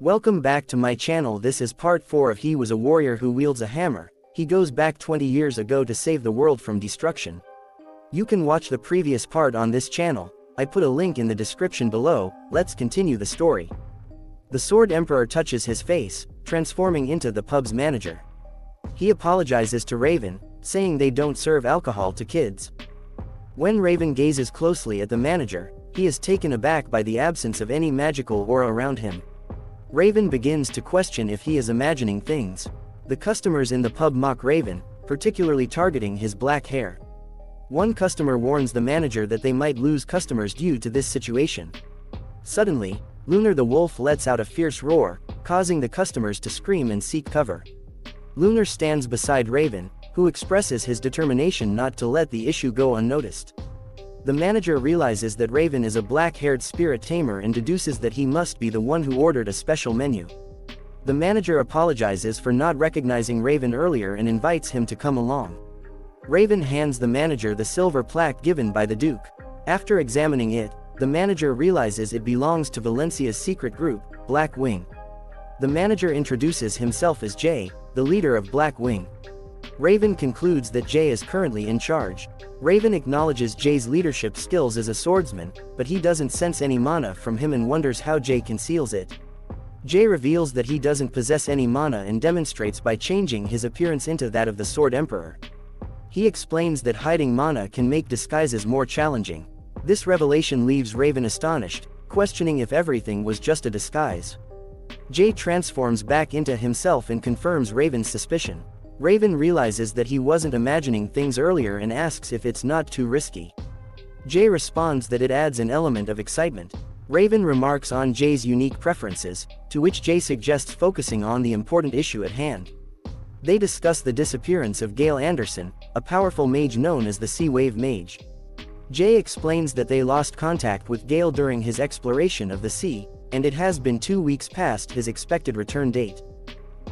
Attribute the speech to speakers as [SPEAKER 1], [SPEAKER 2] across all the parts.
[SPEAKER 1] Welcome back to my channel. This is part 4 of He Was a Warrior Who Wields a Hammer. He goes back 20 years ago to save the world from destruction. You can watch the previous part on this channel. I put a link in the description below. Let's continue the story. The Sword Emperor touches his face, transforming into the pub's manager. He apologizes to Raven, saying they don't serve alcohol to kids. When Raven gazes closely at the manager, he is taken aback by the absence of any magical aura around him. Raven begins to question if he is imagining things. The customers in the pub mock Raven, particularly targeting his black hair. One customer warns the manager that they might lose customers due to this situation. Suddenly, Lunar the wolf lets out a fierce roar, causing the customers to scream and seek cover. Lunar stands beside Raven, who expresses his determination not to let the issue go unnoticed. The manager realizes that Raven is a black-haired spirit tamer and deduces that he must be the one who ordered a special menu. The manager apologizes for not recognizing Raven earlier and invites him to come along. Raven hands the manager the silver plaque given by the Duke. After examining it, the manager realizes it belongs to Valencia's secret group, Black Wing. The manager introduces himself as Jay, the leader of Black Wing. Raven concludes that Jay is currently in charge. Raven acknowledges Jay's leadership skills as a swordsman, but he doesn't sense any mana from him and wonders how Jay conceals it. Jay reveals that he doesn't possess any mana and demonstrates by changing his appearance into that of the Sword Emperor. He explains that hiding mana can make disguises more challenging. This revelation leaves Raven astonished, questioning if everything was just a disguise. Jay transforms back into himself and confirms Raven's suspicion. Raven realizes that he wasn't imagining things earlier and asks if it's not too risky. Jay responds that it adds an element of excitement. Raven remarks on Jay's unique preferences, to which Jay suggests focusing on the important issue at hand. They discuss the disappearance of Gale Anderson, a powerful mage known as the Sea Wave Mage. Jay explains that they lost contact with Gale during his exploration of the sea, and it has been 2 weeks past his expected return date.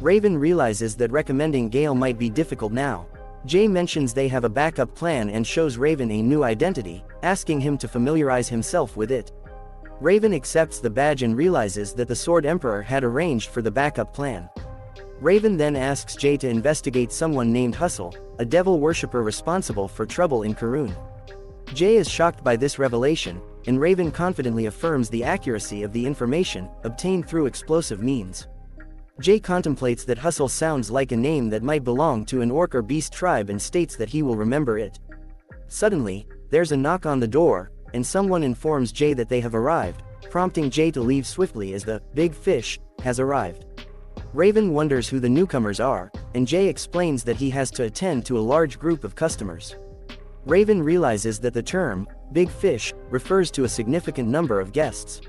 [SPEAKER 1] Raven realizes that recommending Gale might be difficult now. Jay mentions they have a backup plan and shows Raven a new identity, asking him to familiarize himself with it. Raven accepts the badge and realizes that the Sword Emperor had arranged for the backup plan. Raven then asks Jay to investigate someone named Hustle, a devil worshipper responsible for trouble in Karun. Jay is shocked by this revelation, and Raven confidently affirms the accuracy of the information obtained through explosive means. Jay contemplates that Hustle sounds like a name that might belong to an orc or beast tribe and states that he will remember it. Suddenly, there's a knock on the door, and someone informs Jay that they have arrived, prompting Jay to leave swiftly as the big fish has arrived. Raven wonders who the newcomers are, and Jay explains that he has to attend to a large group of customers. Raven realizes that the term big fish refers to a significant number of guests.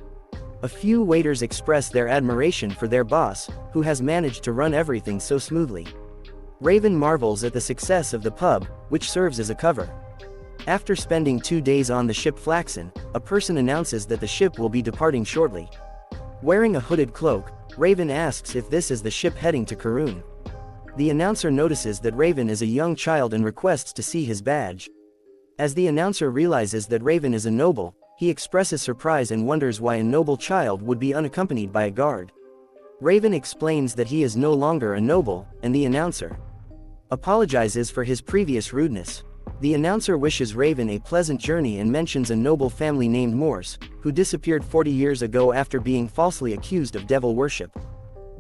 [SPEAKER 1] A few waiters express their admiration for their boss, who has managed to run everything so smoothly. Raven marvels at the success of the pub, which serves as a cover. After spending 2 days on the ship Flaxen, a person announces that the ship will be departing shortly. Wearing a hooded cloak, Raven asks if this is the ship heading to Karun. The announcer notices that Raven is a young child and requests to see his badge. As the announcer realizes that Raven is a noble, he expresses surprise and wonders why a noble child would be unaccompanied by a guard. Raven explains that he is no longer a noble, and the announcer apologizes for his previous rudeness. The announcer wishes Raven a pleasant journey and mentions a noble family named Morse, who disappeared 40 years ago after being falsely accused of devil worship.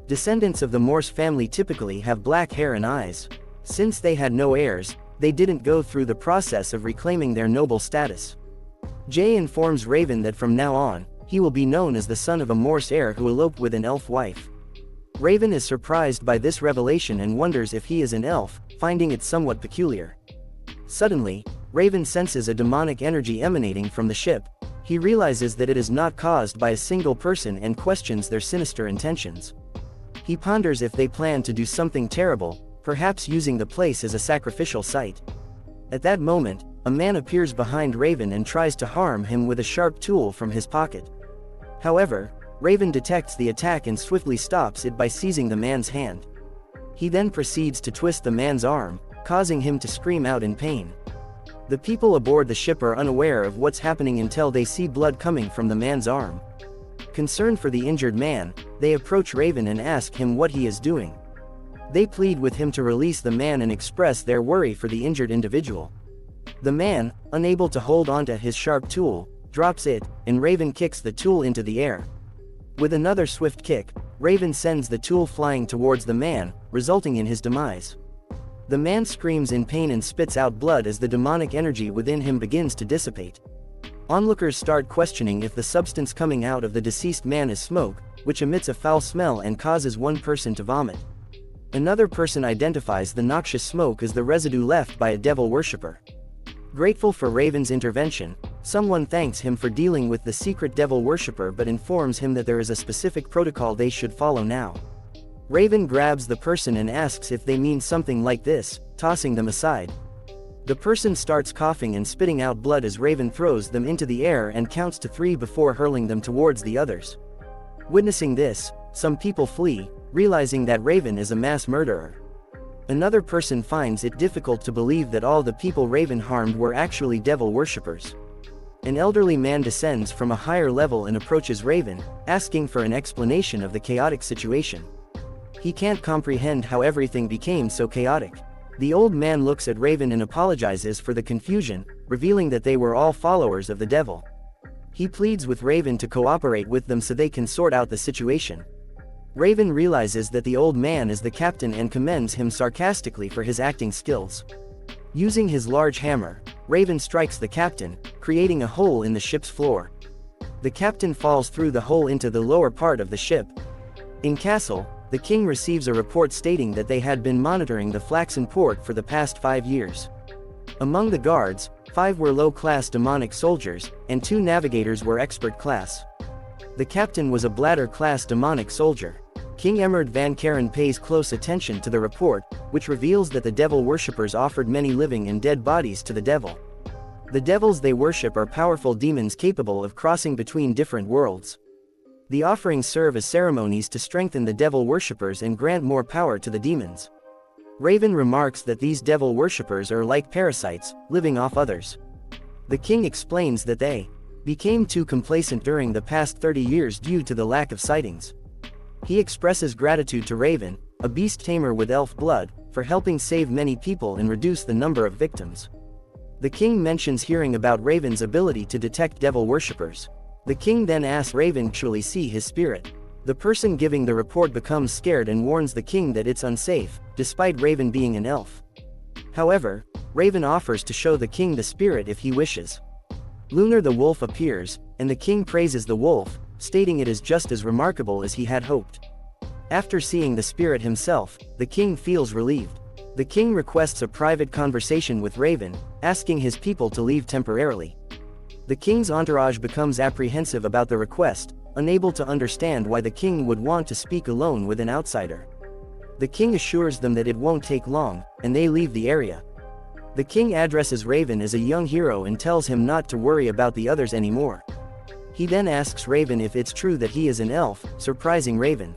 [SPEAKER 1] Descendants of the Morse family typically have black hair and eyes. Since they had no heirs, they didn't go through the process of reclaiming their noble status. Jay informs Raven that from now on, he will be known as the son of a Morse heir who eloped with an elf wife. Raven is surprised by this revelation and wonders if he is an elf, finding it somewhat peculiar. Suddenly, Raven senses a demonic energy emanating from the ship. He realizes that it is not caused by a single person and questions their sinister intentions. He ponders if they plan to do something terrible, perhaps using the place as a sacrificial site. At that moment, a man appears behind Raven and tries to harm him with a sharp tool from his pocket. However, Raven detects the attack and swiftly stops it by seizing the man's hand. He then proceeds to twist the man's arm, causing him to scream out in pain. The people aboard the ship are unaware of what's happening until they see blood coming from the man's arm. Concerned for the injured man, they approach Raven and ask him what he is doing. They plead with him to release the man and express their worry for the injured individual. The man, unable to hold onto his sharp tool, drops it, and Raven kicks the tool into the air. With another swift kick, Raven sends the tool flying towards the man, resulting in his demise. The man screams in pain and spits out blood as the demonic energy within him begins to dissipate. Onlookers start questioning if the substance coming out of the deceased man is smoke, which emits a foul smell and causes one person to vomit. Another person identifies the noxious smoke as the residue left by a devil worshipper. Grateful for Raven's intervention, someone thanks him for dealing with the secret devil worshipper but informs him that there is a specific protocol they should follow now. Raven grabs the person and asks if they mean something like this, tossing them aside. The person starts coughing and spitting out blood as Raven throws them into the air and counts to 3 before hurling them towards the others. Witnessing this, some people flee, realizing that Raven is a mass murderer. Another person finds it difficult to believe that all the people Raven harmed were actually devil worshippers. An elderly man descends from a higher level and approaches Raven, asking for an explanation of the chaotic situation. He can't comprehend how everything became so chaotic. The old man looks at Raven and apologizes for the confusion, revealing that they were all followers of the devil. He pleads with Raven to cooperate with them so they can sort out the situation. Raven realizes that the old man is the captain and commends him sarcastically for his acting skills. Using his large hammer, Raven strikes the captain, creating a hole in the ship's floor. The captain falls through the hole into the lower part of the ship. In Castle, the king receives a report stating that they had been monitoring the Flaxen port for the past 5 years. Among the guards, 5 were low-class demonic soldiers, and 2 navigators were expert class. The captain was a bladder-class demonic soldier. King Emerd van Karen pays close attention to the report, which reveals that the devil worshippers offered many living and dead bodies to the devil. The devils they worship are powerful demons capable of crossing between different worlds. The offerings serve as ceremonies to strengthen the devil worshippers and grant more power to the demons. Raven remarks that these devil worshippers are like parasites, living off others. The king explains that they became too complacent during the past 30 years due to the lack of sightings. He expresses gratitude to Raven, a beast tamer with elf blood, for helping save many people and reduce the number of victims. The king mentions hearing about Raven's ability to detect devil worshippers. The king then asks Raven to actually see his spirit. The person giving the report becomes scared and warns the king that it's unsafe, despite Raven being an elf. However, Raven offers to show the king the spirit if he wishes. Lunar the wolf appears, and the king praises the wolf, stating it is just as remarkable as he had hoped. After seeing the spirit himself, the king feels relieved. The king requests a private conversation with Raven, asking his people to leave temporarily. The king's entourage becomes apprehensive about the request, unable to understand why the king would want to speak alone with an outsider. The king assures them that it won't take long, and they leave the area. The king addresses Raven as a young hero and tells him not to worry about the others anymore. He then asks Raven if it's true that he is an elf, surprising Raven.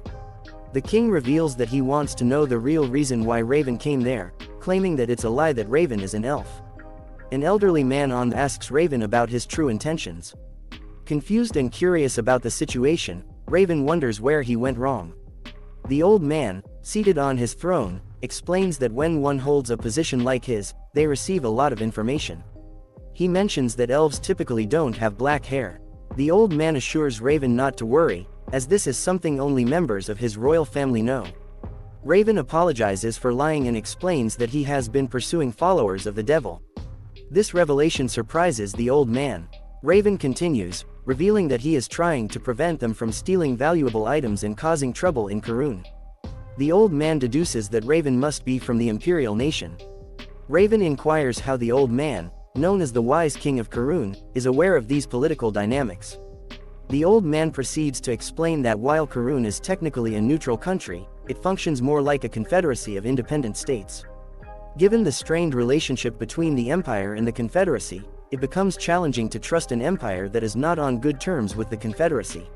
[SPEAKER 1] The king reveals that he wants to know the real reason why Raven came there, claiming that it's a lie that Raven is an elf. An elderly man asks Raven about his true intentions. Confused and curious about the situation, Raven wonders where he went wrong. The old man, seated on his throne, explains that when one holds a position like his, they receive a lot of information. He mentions that elves typically don't have black hair. The old man assures Raven not to worry, as this is something only members of his royal family know. Raven apologizes for lying and explains that he has been pursuing followers of the devil. This revelation surprises the old man. Raven continues, revealing that he is trying to prevent them from stealing valuable items and causing trouble in Karun. The old man deduces that Raven must be from the imperial nation. Raven inquires how the old man, known as the wise king of Karun, is aware of these political dynamics. The old man proceeds to explain that while Karun is technically a neutral country, it functions more like a confederacy of independent states. Given the strained relationship between the empire and the confederacy, it becomes challenging to trust an empire that is not on good terms with the confederacy.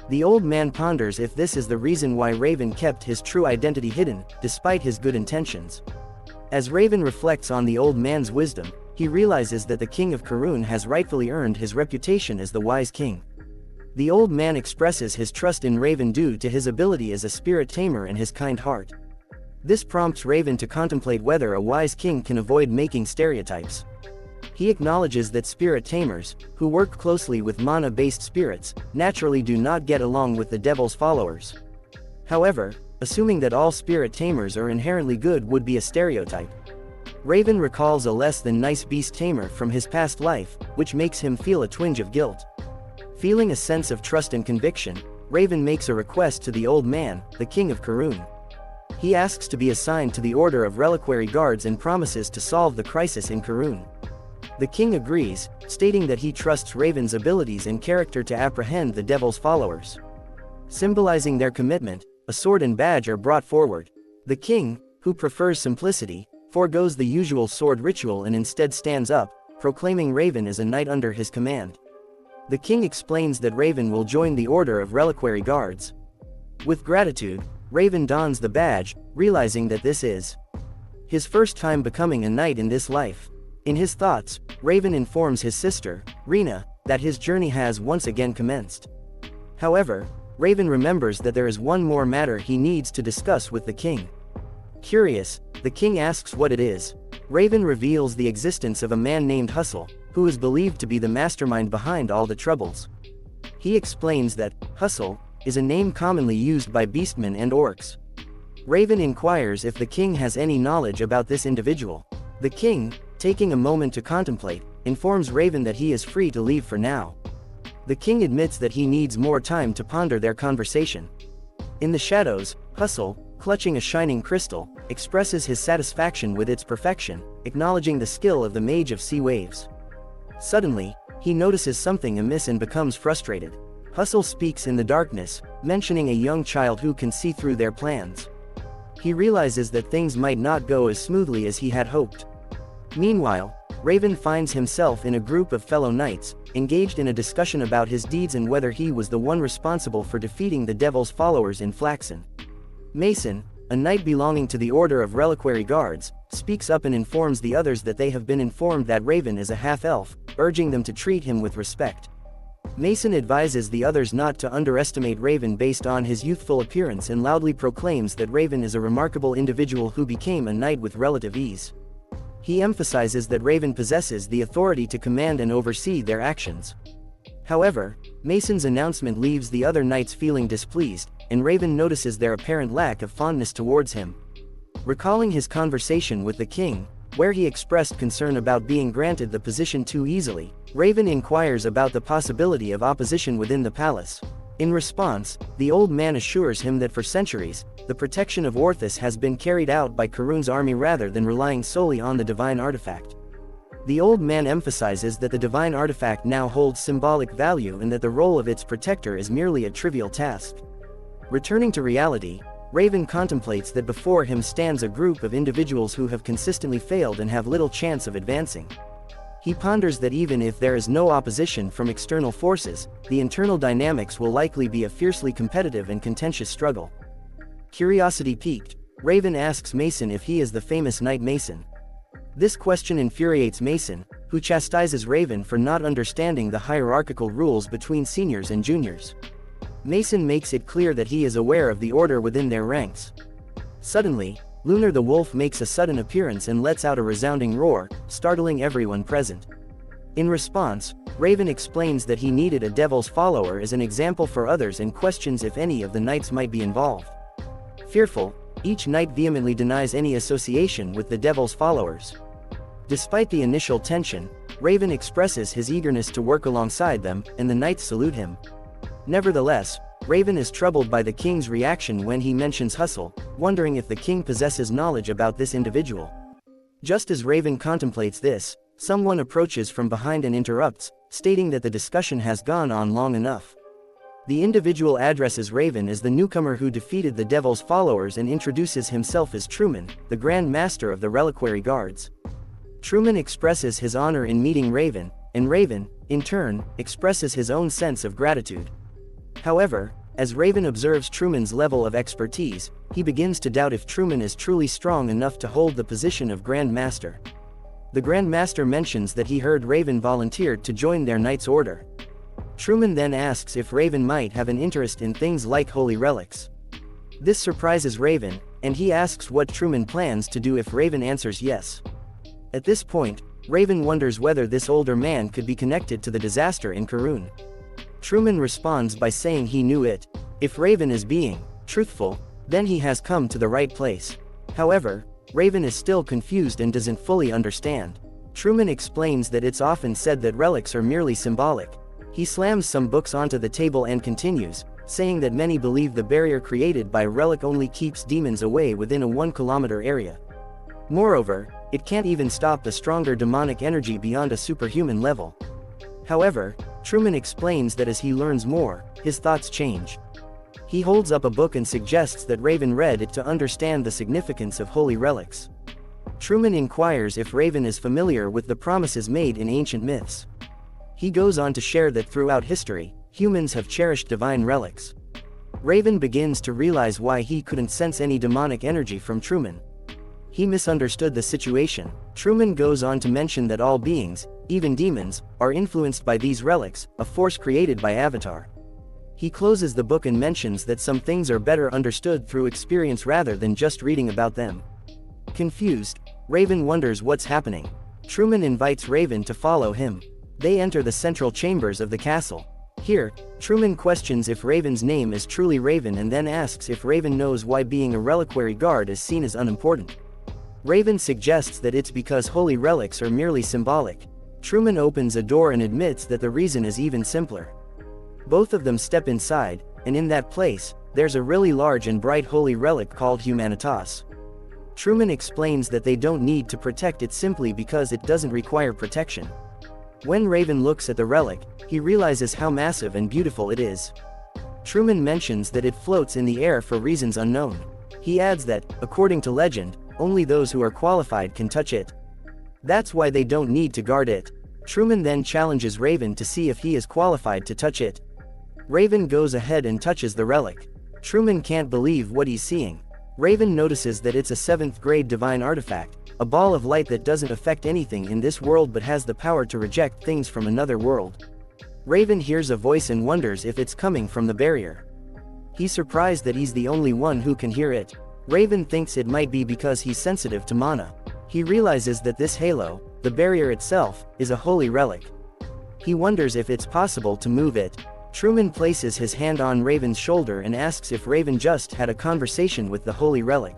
[SPEAKER 1] The old man ponders if this is the reason why Raven kept his true identity hidden, despite his good intentions. As Raven reflects on the old man's wisdom, he realizes that the king of Karun has rightfully earned his reputation as the wise king. The old man expresses his trust in Raven due to his ability as a spirit tamer and his kind heart. This prompts Raven to contemplate whether a wise king can avoid making stereotypes. He acknowledges that spirit tamers, who work closely with mana-based spirits, naturally do not get along with the devil's followers. However, assuming that all spirit tamers are inherently good would be a stereotype. Raven recalls a less than nice beast tamer from his past life, which makes him feel a twinge of guilt. Feeling a sense of trust and conviction, Raven makes a request to the old man, the king of Karun. He asks to be assigned to the Order of Reliquary Guards and promises to solve the crisis in Karun. The king agrees, stating that he trusts Raven's abilities and character to apprehend the devil's followers. Symbolizing their commitment, a sword and badge are brought forward. The king, who prefers simplicity, forgoes the usual sword ritual and instead stands up, proclaiming Raven as a knight under his command. The king explains that Raven will join the Order of Reliquary Guards. With gratitude, Raven dons the badge, realizing that this is his first time becoming a knight in this life. In his thoughts, Raven informs his sister, Rena, that his journey has once again commenced. However, Raven remembers that there is one more matter he needs to discuss with the king. Curious, the king asks what it is. Raven reveals the existence of a man named Hustle, who is believed to be the mastermind behind all the troubles. He explains that Hustle is a name commonly used by beastmen and orcs. Raven inquires if the king has any knowledge about this individual. The king, taking a moment to contemplate, informs Raven that he is free to leave for now. The king admits that he needs more time to ponder their conversation. In the shadows, Hustle, clutching a shining crystal, expresses his satisfaction with its perfection, acknowledging the skill of the mage of sea waves. Suddenly, he notices something amiss and becomes frustrated. Hustle speaks in the darkness, mentioning a young child who can see through their plans. He realizes that things might not go as smoothly as he had hoped. Meanwhile, Raven finds himself in a group of fellow knights, engaged in a discussion about his deeds and whether he was the one responsible for defeating the devil's followers in Flaxen. Mason, a knight belonging to the Order of Reliquary Guards, speaks up and informs the others that they have been informed that Raven is a half-elf, urging them to treat him with respect. Mason advises the others not to underestimate Raven based on his youthful appearance and loudly proclaims that Raven is a remarkable individual who became a knight with relative ease. He emphasizes that Raven possesses the authority to command and oversee their actions. However, Mason's announcement leaves the other knights feeling displeased, and Raven notices their apparent lack of fondness towards him. Recalling his conversation with the king, where he expressed concern about being granted the position too easily, Raven inquires about the possibility of opposition within the palace. In response, the old man assures him that for centuries, the protection of Orthus has been carried out by Karun's army rather than relying solely on the divine artifact. The old man emphasizes that the divine artifact now holds symbolic value and that the role of its protector is merely a trivial task. Returning to reality, Raven contemplates that before him stands a group of individuals who have consistently failed and have little chance of advancing. He ponders that even if there is no opposition from external forces, the internal dynamics will likely be a fiercely competitive and contentious struggle. Curiosity piqued, Raven asks Mason if he is the famous Knight Mason. This question infuriates Mason, who chastises Raven for not understanding the hierarchical rules between seniors and juniors. Mason makes it clear that he is aware of the order within their ranks. Suddenly, Lunar the wolf makes a sudden appearance and lets out a resounding roar, startling everyone present. In response, Raven explains that he needed a devil's follower as an example for others and questions if any of the knights might be involved. Fearful, each knight vehemently denies any association with the devil's followers. Despite the initial tension, Raven expresses his eagerness to work alongside them, and the knights salute him. Nevertheless, Raven is troubled by the king's reaction when he mentions Hustle, wondering if the king possesses knowledge about this individual. Just as Raven contemplates this, someone approaches from behind and interrupts, stating that the discussion has gone on long enough. The individual addresses Raven as the newcomer who defeated the devil's followers and introduces himself as Truman, the Grand Master of the Reliquary Guards. Truman expresses his honor in meeting Raven, and Raven, in turn, expresses his own sense of gratitude. However, as Raven observes Truman's level of expertise, he begins to doubt if Truman is truly strong enough to hold the position of Grand Master. The Grand Master mentions that he heard Raven volunteered to join their Knight's Order. Truman then asks if Raven might have an interest in things like holy relics. This surprises Raven, and he asks what Truman plans to do if Raven answers yes. At this point, Raven wonders whether this older man could be connected to the disaster in Karun. Truman responds by saying he knew it. If Raven is being truthful, then he has come to the right place. However, Raven is still confused and doesn't fully understand. Truman explains that it's often said that relics are merely symbolic. He slams some books onto the table and continues, saying that many believe the barrier created by Relic only keeps demons away within a 1-kilometer area. Moreover, it can't even stop the stronger demonic energy beyond a superhuman level. However, Truman explains that as he learns more, his thoughts change. He holds up a book and suggests that Raven read it to understand the significance of holy relics. Truman inquires if Raven is familiar with the promises made in ancient myths. He goes on to share that throughout history, humans have cherished divine relics. Raven begins to realize why he couldn't sense any demonic energy from Truman. He misunderstood the situation. Truman goes on to mention that all beings, even demons, are influenced by these relics, a force created by Avatar. He closes the book and mentions that some things are better understood through experience rather than just reading about them. Confused, Raven wonders what's happening. Truman invites Raven to follow him. They enter the central chambers of the castle. Here, Truman questions if Raven's name is truly Raven and then asks if Raven knows why being a reliquary guard is seen as unimportant. Raven suggests that it's because holy relics are merely symbolic. Truman opens a door and admits that the reason is even simpler. Both of them step inside, and in that place, there's a really large and bright holy relic called Humanitas. Truman explains that they don't need to protect it simply because it doesn't require protection. When Raven looks at the relic, he realizes how massive and beautiful it is. Truman mentions that it floats in the air for reasons unknown. He adds that, according to legend, only those who are qualified can touch it. That's why they don't need to guard it. Truman then challenges Raven to see if he is qualified to touch it. Raven goes ahead and touches the relic. Truman can't believe what he's seeing. Raven notices that it's a 7th grade divine artifact, a ball of light that doesn't affect anything in this world but has the power to reject things from another world. Raven hears a voice and wonders if it's coming from the barrier. He's surprised that he's the only one who can hear it. Raven thinks it might be because he's sensitive to mana. He realizes that this halo, the barrier itself, is a holy relic. He wonders if it's possible to move it. Truman places his hand on Raven's shoulder and asks if Raven just had a conversation with the holy relic.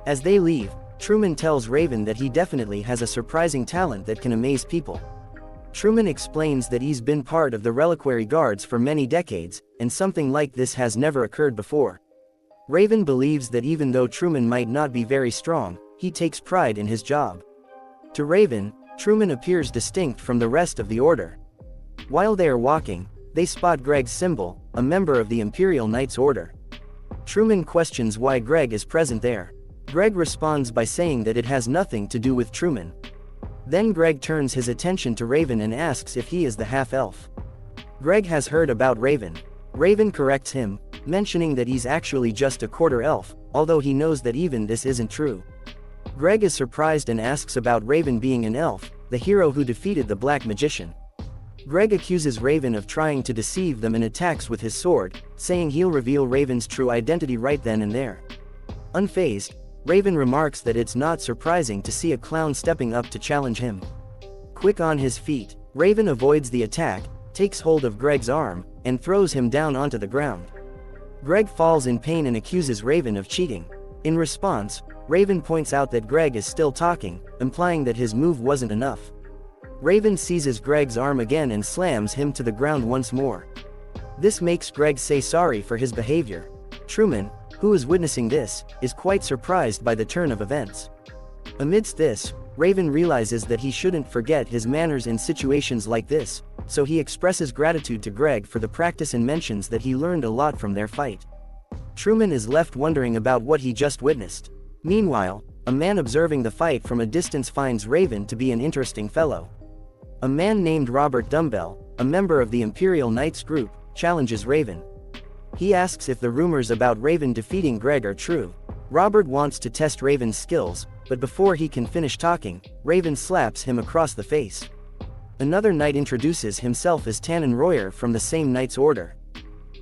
[SPEAKER 1] As they leave, Truman tells Raven that he definitely has a surprising talent that can amaze people. Truman explains that he's been part of the reliquary guards for many decades, and something like this has never occurred before. Raven believes that even though Truman might not be very strong, he takes pride in his job. To Raven, Truman appears distinct from the rest of the Order. While they are walking, they spot Greg's symbol, a member of the Imperial Knights Order. Truman questions why Greg is present there. Greg responds by saying that it has nothing to do with Truman. Then Greg turns his attention to Raven and asks if he is the half-elf. Greg has heard about Raven. Raven corrects him, mentioning that he's actually just a quarter elf, although he knows that even this isn't true. Greg is surprised and asks about Raven being an elf, the hero who defeated the Black Magician. Greg accuses Raven of trying to deceive them and attacks with his sword, saying he'll reveal Raven's true identity right then and there. Unfazed, Raven remarks that it's not surprising to see a clown stepping up to challenge him. Quick on his feet, Raven avoids the attack, takes hold of Greg's arm, and throws him down onto the ground. Greg falls in pain and accuses Raven of cheating. In response, Raven points out that Greg is still talking, implying that his move wasn't enough. Raven seizes Greg's arm again and slams him to the ground once more. This makes Greg say sorry for his behavior. Truman, who is witnessing this, is quite surprised by the turn of events. Amidst this, Raven realizes that he shouldn't forget his manners in situations like this, so he expresses gratitude to Greg for the practice and mentions that he learned a lot from their fight. Truman is left wondering about what he just witnessed. Meanwhile, a man observing the fight from a distance finds Raven to be an interesting fellow. A man named Robert Dumbbell, a member of the Imperial Knights group, challenges Raven. He asks if the rumors about Raven defeating Greg are true. Robert wants to test Raven's skills, but before he can finish talking, Raven slaps him across the face. Another knight introduces himself as Tannen Royer from the same knight's order.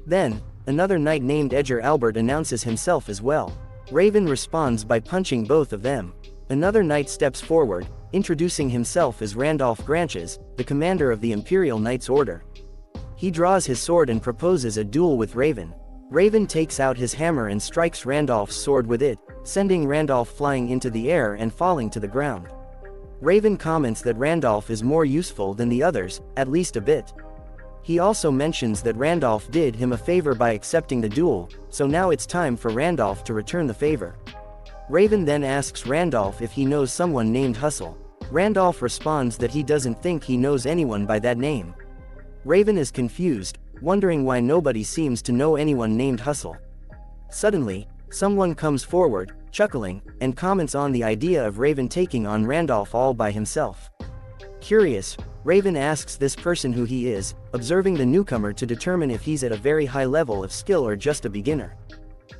[SPEAKER 1] Then, another knight named Edger Albert announces himself as well. Raven responds by punching both of them. Another knight steps forward, introducing himself as Randolph Granches, the commander of the Imperial Knights Order. He draws his sword and proposes a duel with Raven. Raven takes out his hammer and strikes Randolph's sword with it, sending Randolph flying into the air and falling to the ground. Raven comments that Randolph is more useful than the others, at least a bit. He also mentions that Randolph did him a favor by accepting the duel, so now it's time for Randolph to return the favor. Raven then asks Randolph if he knows someone named Hustle. Randolph responds that he doesn't think he knows anyone by that name. Raven is confused, wondering why nobody seems to know anyone named Hustle. Suddenly, someone comes forward, chuckling, and comments on the idea of Raven taking on Randolph all by himself. Curious, Raven asks this person who he is, observing the newcomer to determine if he's at a very high level of skill or just a beginner.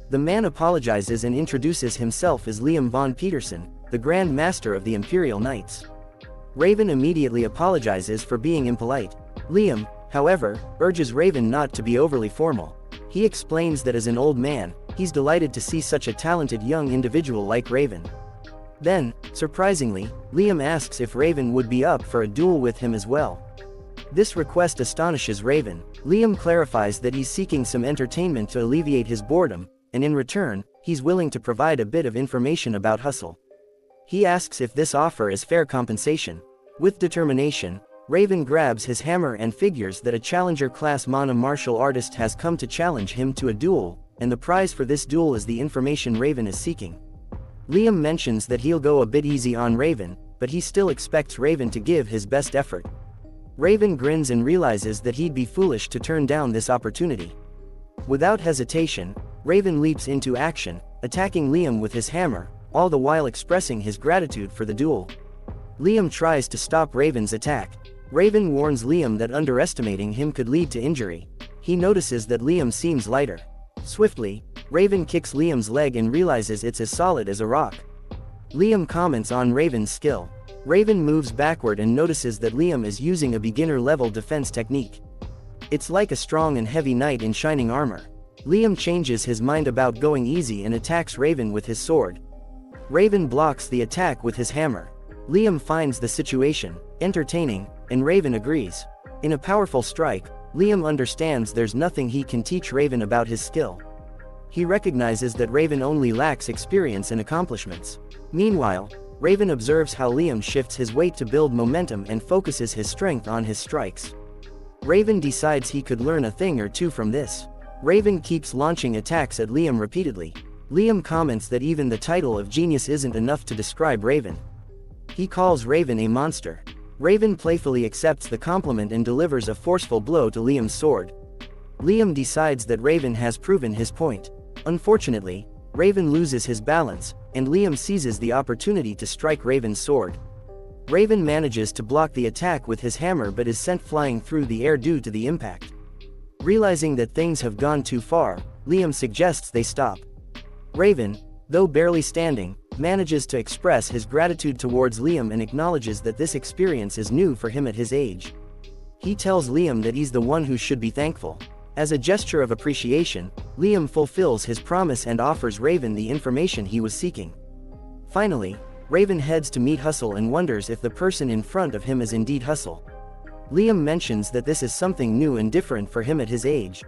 [SPEAKER 1] The man apologizes and introduces himself as Liam von Peterson, the Grand Master of the Imperial Knights. Raven immediately apologizes for being impolite. Liam, however, urges Raven not to be overly formal. He explains that as an old man, he's delighted to see such a talented young individual like Raven. Then, surprisingly, Liam asks if Raven would be up for a duel with him as well. This request astonishes Raven. Liam clarifies that he's seeking some entertainment to alleviate his boredom, and in return, he's willing to provide a bit of information about Hustle. He asks if this offer is fair compensation. With determination, Raven grabs his hammer and figures that a challenger-class Mana martial artist has come to challenge him to a duel, and the prize for this duel is the information Raven is seeking. Liam mentions that he'll go a bit easy on Raven, but he still expects Raven to give his best effort. Raven grins and realizes that he'd be foolish to turn down this opportunity. Without hesitation, Raven leaps into action, attacking Liam with his hammer, all the while expressing his gratitude for the duel. Liam tries to stop Raven's attack. Raven warns Liam that underestimating him could lead to injury. He notices that Liam seems lighter. Swiftly, Raven kicks Liam's leg and realizes it's as solid as a rock. Liam comments on Raven's skill. Raven moves backward and notices that Liam is using a beginner-level defense technique. It's like a strong and heavy knight in shining armor. Liam changes his mind about going easy and attacks Raven with his sword. Raven blocks the attack with his hammer. Liam finds the situation entertaining, and Raven agrees. In a powerful strike, Liam understands there's nothing he can teach Raven about his skill. He recognizes that Raven only lacks experience and accomplishments. Meanwhile, Raven observes how Liam shifts his weight to build momentum and focuses his strength on his strikes. Raven decides he could learn a thing or two from this. Raven keeps launching attacks at Liam repeatedly. Liam comments that even the title of genius isn't enough to describe Raven. He calls Raven a monster. Raven playfully accepts the compliment and delivers a forceful blow to Liam's sword. Liam decides that Raven has proven his point. Unfortunately, Raven loses his balance, and Liam seizes the opportunity to strike Raven's sword. Raven manages to block the attack with his hammer but is sent flying through the air due to the impact. Realizing that things have gone too far, Liam suggests they stop. Raven, though barely standing, manages to express his gratitude towards Liam and acknowledges that this experience is new for him at his age. He tells Liam that he's the one who should be thankful. As a gesture of appreciation, Liam fulfills his promise and offers Raven the information he was seeking. Finally, Raven heads to meet Hustle and wonders if the person in front of him is indeed Hustle. Liam mentions that this is something new and different for him at his age.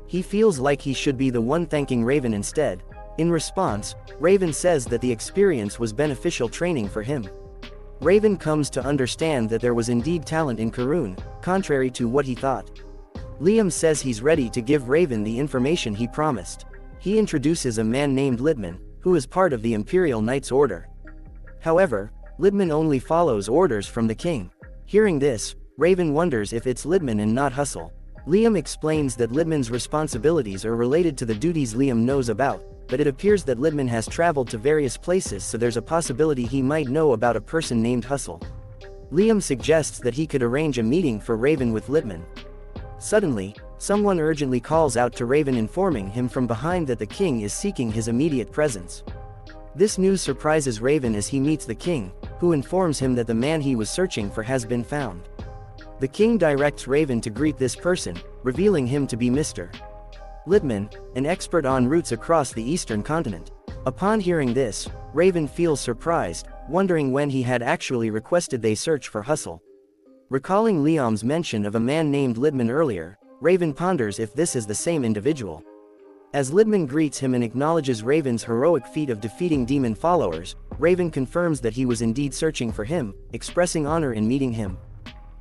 [SPEAKER 1] He feels like he should be the one thanking Raven instead. In response, Raven says that the experience was beneficial training for him. Raven comes to understand that there was indeed talent in Karun, contrary to what he thought. Liam says he's ready to give Raven the information he promised. He introduces a man named Litman, who is part of the Imperial Knights Order. However, Litman only follows orders from the king. Hearing this, Raven wonders if it's Litman and not Hustle. Liam explains that Litman's responsibilities are related to the duties Liam knows about, but it appears that Litman has traveled to various places, so there's a possibility he might know about a person named Hustle. Liam suggests that he could arrange a meeting for Raven with Litman. Suddenly, someone urgently calls out to Raven, informing him from behind that the king is seeking his immediate presence. This news surprises Raven as he meets the king, who informs him that the man he was searching for has been found. The king directs Raven to greet this person, revealing him to be Mr. Litman, an expert on routes across the eastern continent. Upon hearing this, Raven feels surprised, wondering when he had actually requested they search for Hustle. Recalling Liam's mention of a man named Litman earlier, Raven ponders if this is the same individual. As Litman greets him and acknowledges Raven's heroic feat of defeating demon followers, Raven confirms that he was indeed searching for him, expressing honor in meeting him.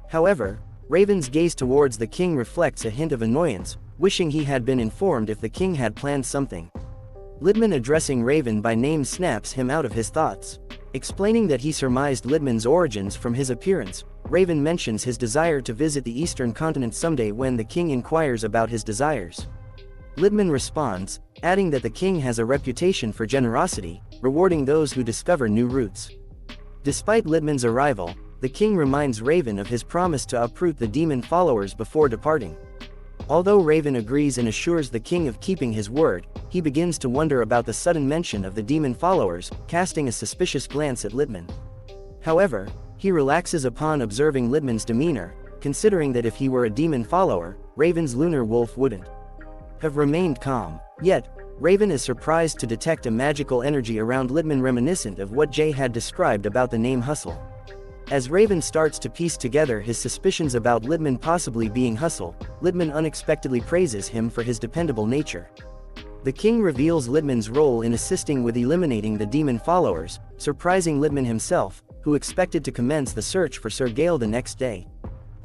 [SPEAKER 1] However, Raven's gaze towards the king reflects a hint of annoyance, wishing he had been informed if the king had planned something. Litman addressing Raven by name snaps him out of his thoughts. Explaining that he surmised Litman's origins from his appearance, Raven mentions his desire to visit the eastern continent someday when the king inquires about his desires. Litman responds, adding that the king has a reputation for generosity, rewarding those who discover new routes. Despite Litman's arrival, the king reminds Raven of his promise to uproot the demon followers before departing. Although Raven agrees and assures the king of keeping his word, he begins to wonder about the sudden mention of the demon followers, casting a suspicious glance at Litman. However, he relaxes upon observing Litman's demeanor, considering that if he were a demon follower, Raven's lunar wolf wouldn't have remained calm. Yet, Raven is surprised to detect a magical energy around Litman reminiscent of what Jay had described about the name Hustle. As Raven starts to piece together his suspicions about Litman possibly being Hustle, Litman unexpectedly praises him for his dependable nature. The king reveals Litman's role in assisting with eliminating the demon followers, surprising Litman himself, who expected to commence the search for Sir Gale the next day.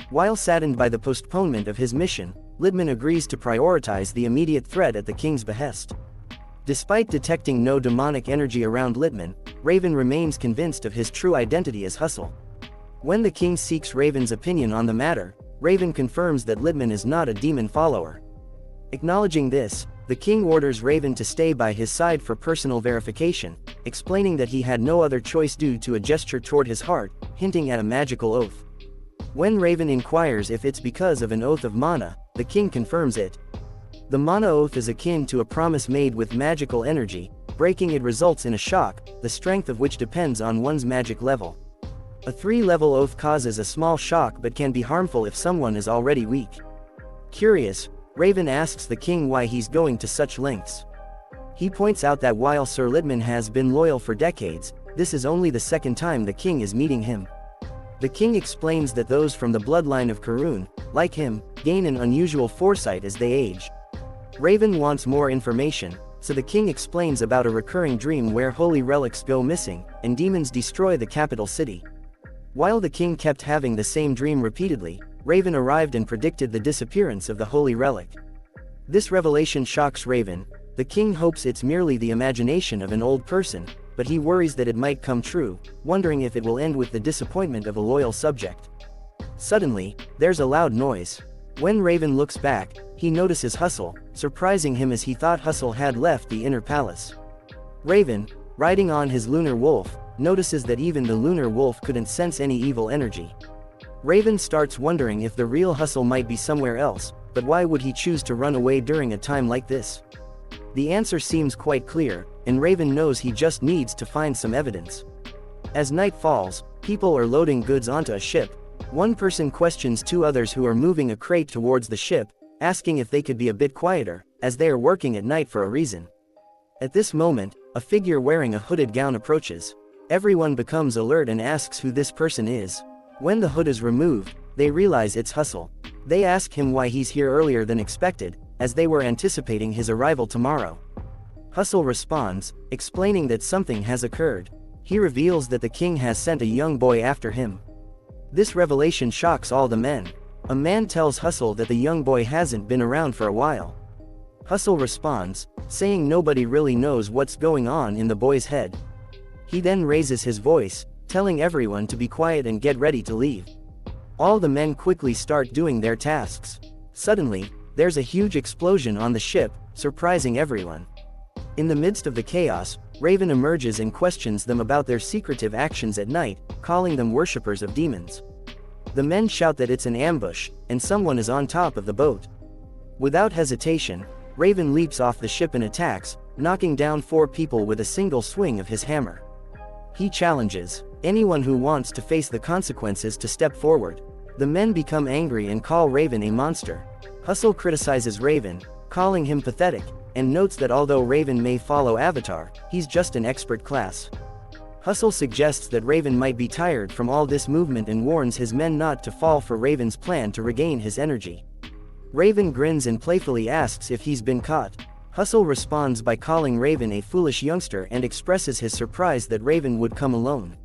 [SPEAKER 1] While saddened by the postponement of his mission, Litman agrees to prioritize the immediate threat at the king's behest. Despite detecting no demonic energy around Litman, Raven remains convinced of his true identity as Hustle. When the king seeks Raven's opinion on the matter, Raven confirms that Litman is not a demon follower. Acknowledging this, the king orders Raven to stay by his side for personal verification, explaining that he had no other choice due to a gesture toward his heart, hinting at a magical oath. When Raven inquires if it's because of an oath of mana, the king confirms it. The mana oath is akin to a promise made with magical energy. Breaking it results in a shock, the strength of which depends on one's magic level. A 3-level oath causes a small shock but can be harmful if someone is already weak. Curious, Raven asks the king why he's going to such lengths. He points out that while Sir Litman has been loyal for decades, this is only the second time the king is meeting him. The king explains that those from the bloodline of Karun, like him, gain an unusual foresight as they age. Raven wants more information, so the king explains about a recurring dream where holy relics go missing, and demons destroy the capital city. While the king kept having the same dream repeatedly, Raven arrived and predicted the disappearance of the holy relic. This revelation shocks Raven. The king hopes it's merely the imagination of an old person, but he worries that it might come true, wondering if it will end with the disappointment of a loyal subject. Suddenly, there's a loud noise. When Raven looks back, he notices Hustle, surprising him as he thought Hustle had left the inner palace. Raven, riding on his lunar wolf, notices that even the lunar wolf couldn't sense any evil energy. Raven starts wondering if the real Hustle might be somewhere else, but why would he choose to run away during a time like this? The answer seems quite clear, and Raven knows he just needs to find some evidence. As night falls, people are loading goods onto a ship. One person questions two others who are moving a crate towards the ship, asking if they could be a bit quieter, as they are working at night for a reason. At this moment, a figure wearing a hooded gown approaches. Everyone becomes alert and asks who this person is. When the hood is removed, they realize it's Hustle. They ask him why he's here earlier than expected, as they were anticipating his arrival tomorrow. Hustle responds, explaining that something has occurred. He reveals that the king has sent a young boy after him. This revelation shocks all the men. A man tells Hustle that the young boy hasn't been around for a while. Hustle responds, saying nobody really knows what's going on in the boy's head. He then raises his voice, telling everyone to be quiet and get ready to leave. All the men quickly start doing their tasks. Suddenly, there's a huge explosion on the ship, surprising everyone. In the midst of the chaos, Raven emerges and questions them about their secretive actions at night, calling them worshippers of demons. The men shout that it's an ambush, and someone is on top of the boat. Without hesitation, Raven leaps off the ship and attacks, knocking down 4 people with a single swing of his hammer. He challenges anyone who wants to face the consequences to step forward. The men become angry and call Raven a monster. Hustle criticizes Raven, calling him pathetic, and notes that although Raven may follow Avatar, he's just an expert class. Hustle suggests that Raven might be tired from all this movement and warns his men not to fall for Raven's plan to regain his energy. Raven grins and playfully asks if he's been caught. Hustle responds by calling Raven a foolish youngster and expresses his surprise that Raven would come alone.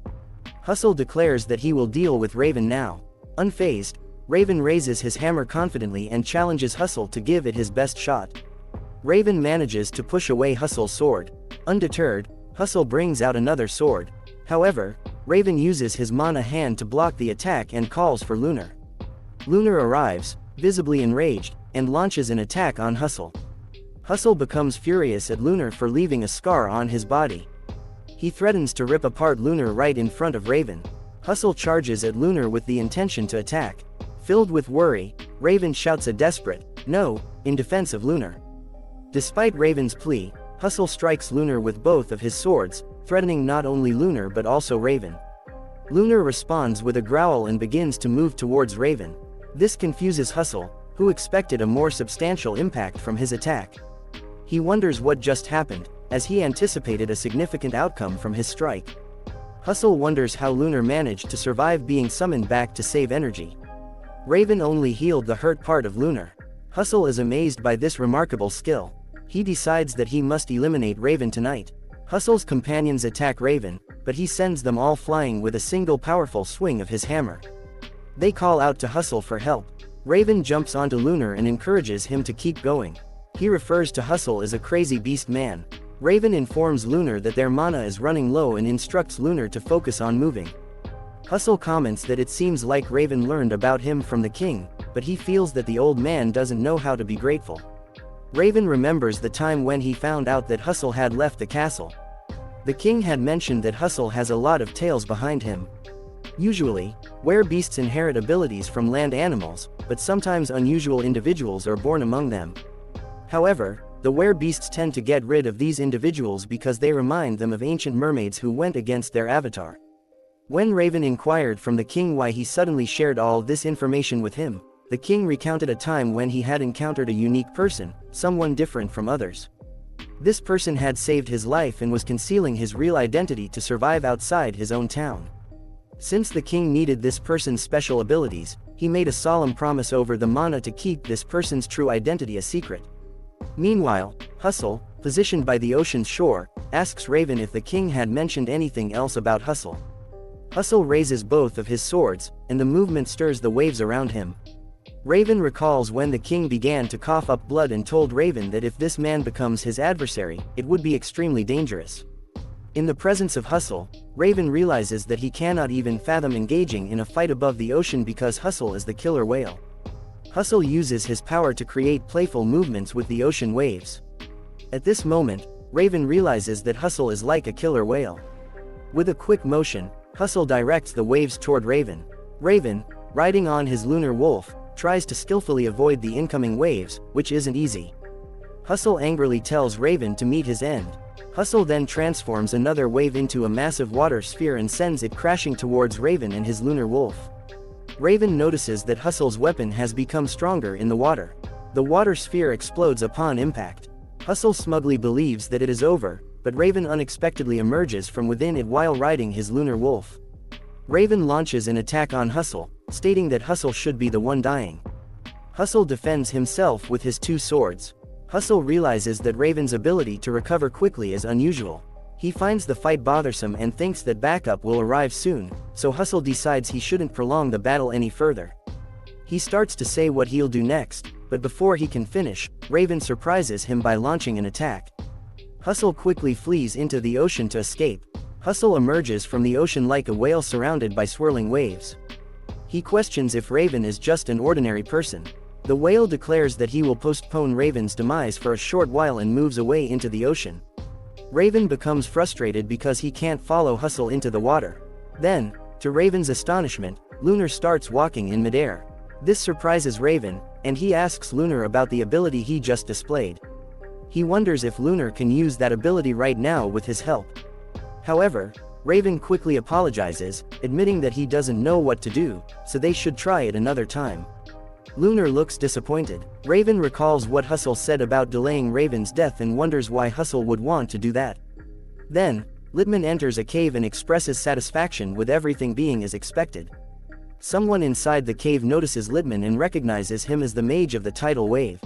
[SPEAKER 1] Hustle declares that he will deal with Raven now. Unfazed, Raven raises his hammer confidently and challenges Hustle to give it his best shot. Raven manages to push away Hustle's sword. Undeterred, Hustle brings out another sword. However, Raven uses his mana hand to block the attack and calls for Lunar. Lunar arrives, visibly enraged, and launches an attack on Hustle. Hustle becomes furious at Lunar for leaving a scar on his body. He threatens to rip apart Lunar right in front of Raven. Hustle charges at Lunar with the intention to attack. Filled with worry, Raven shouts a desperate, "No," in defense of Lunar. Despite Raven's plea, Hustle strikes Lunar with both of his swords, threatening not only Lunar but also Raven. Lunar responds with a growl and begins to move towards Raven. This confuses Hustle, who expected a more substantial impact from his attack. He wonders what just happened, as he anticipated a significant outcome from his strike. Hustle wonders how Lunar managed to survive being summoned back to save energy. Raven only healed the hurt part of Lunar. Hustle is amazed by this remarkable skill. He decides that he must eliminate Raven tonight. Hustle's companions attack Raven, but he sends them all flying with a single powerful swing of his hammer. They call out to Hustle for help. Raven jumps onto Lunar and encourages him to keep going. He refers to Hustle as a crazy beast man. Raven informs Lunar that their mana is running low and instructs Lunar to focus on moving. Hustle comments that it seems like Raven learned about him from the king, but he feels that the old man doesn't know how to be grateful. Raven remembers the time when he found out that Hustle had left the castle. The king had mentioned that Hustle has a lot of tales behind him. Usually, werebeasts inherit abilities from land animals, but sometimes unusual individuals are born among them. However, the werebeasts tend to get rid of these individuals because they remind them of ancient mermaids who went against their avatar. When Raven inquired from the king why he suddenly shared all this information with him, the king recounted a time when he had encountered a unique person, someone different from others. This person had saved his life and was concealing his real identity to survive outside his own town. Since the king needed this person's special abilities, he made a solemn promise over the mana to keep this person's true identity a secret. Meanwhile, Hustle, positioned by the ocean's shore, asks Raven if the king had mentioned anything else about Hustle. Hustle raises both of his swords, and the movement stirs the waves around him. Raven recalls when the king began to cough up blood and told Raven that if this man becomes his adversary, it would be extremely dangerous. In the presence of Hustle, Raven realizes that he cannot even fathom engaging in a fight above the ocean because Hustle is the killer whale. Hustle uses his power to create playful movements with the ocean waves. At this moment, Raven realizes that Hustle is like a killer whale. With a quick motion, Hustle directs the waves toward Raven. Raven, riding on his lunar wolf, tries to skillfully avoid the incoming waves, which isn't easy. Hustle angrily tells Raven to meet his end. Hustle then transforms another wave into a massive water sphere and sends it crashing towards Raven and his lunar wolf. Raven notices that Hustle's weapon has become stronger in the water. The water sphere explodes upon impact. Hustle smugly believes that it is over, but Raven unexpectedly emerges from within it while riding his lunar wolf. Raven launches an attack on Hustle, stating that Hustle should be the one dying. Hustle defends himself with his two swords. Hustle realizes that Raven's ability to recover quickly is unusual. He finds the fight bothersome and thinks that backup will arrive soon, so Hustle decides he shouldn't prolong the battle any further. He starts to say what he'll do next, but before he can finish, Raven surprises him by launching an attack. Hustle quickly flees into the ocean to escape. Hustle emerges from the ocean like a whale surrounded by swirling waves. He questions if Raven is just an ordinary person. The whale declares that he will postpone Raven's demise for a short while and moves away into the ocean. Raven becomes frustrated because he can't follow Hustle into the water. Then, to Raven's astonishment, Lunar starts walking in midair. This surprises Raven, and he asks Lunar about the ability he just displayed. He wonders if Lunar can use that ability right now with his help. However, Raven quickly apologizes, admitting that he doesn't know what to do, so they should try it another time. Lunar looks disappointed. Raven recalls what Hustle said about delaying Raven's death and wonders why Hustle would want to do that. Then, Litman enters a cave and expresses satisfaction with everything being as expected. Someone inside the cave notices Litman and recognizes him as the mage of the tidal wave.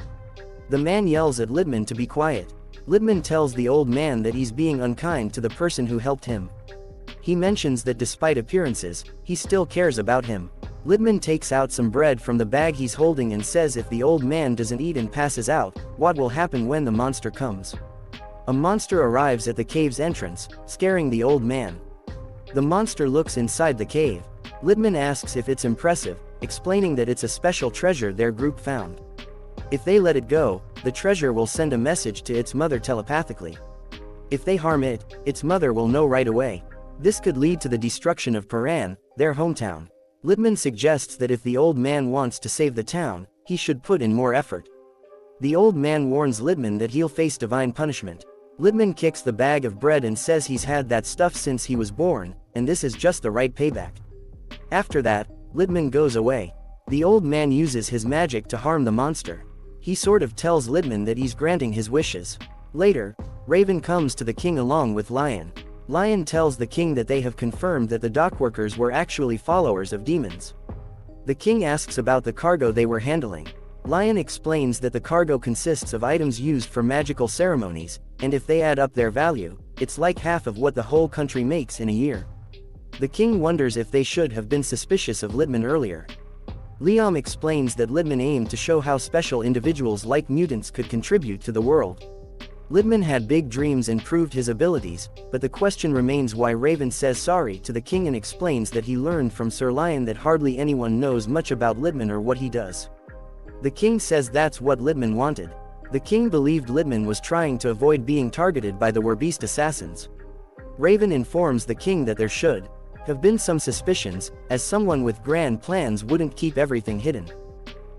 [SPEAKER 1] The man yells at Litman to be quiet. Litman tells the old man that he's being unkind to the person who helped him. He mentions that despite appearances, he still cares about him. Litman takes out some bread from the bag he's holding and says if the old man doesn't eat and passes out, what will happen when the monster comes? A monster arrives at the cave's entrance, scaring the old man. The monster looks inside the cave. Litman asks if it's impressive, explaining that it's a special treasure their group found. If they let it go, the treasure will send a message to its mother telepathically. If they harm it, its mother will know right away. This could lead to the destruction of Paran, their hometown. Litman suggests that if the old man wants to save the town, he should put in more effort. The old man warns Litman that he'll face divine punishment. Litman kicks the bag of bread and says he's had that stuff since he was born, and this is just the right payback. After that, Litman goes away. The old man uses his magic to harm the monster. He sort of tells Litman that he's granting his wishes. Later, Raven comes to the king along with Lion. Lion tells the king that they have confirmed that the dockworkers were actually followers of demons. The king asks about the cargo they were handling. Lion explains that the cargo consists of items used for magical ceremonies, and if they add up their value, it's like half of what the whole country makes in a year. The king wonders if they should have been suspicious of Litman earlier. Liam explains that Litman aimed to show how special individuals like mutants could contribute to the world. Litman had big dreams and proved his abilities, but the question remains why Raven says sorry to the king and explains that he learned from Sir Lion that hardly anyone knows much about Litman or what he does. The king says that's what Litman wanted. The king believed Litman was trying to avoid being targeted by the Werbeast assassins. Raven informs the king that there should have been some suspicions, as someone with grand plans wouldn't keep everything hidden.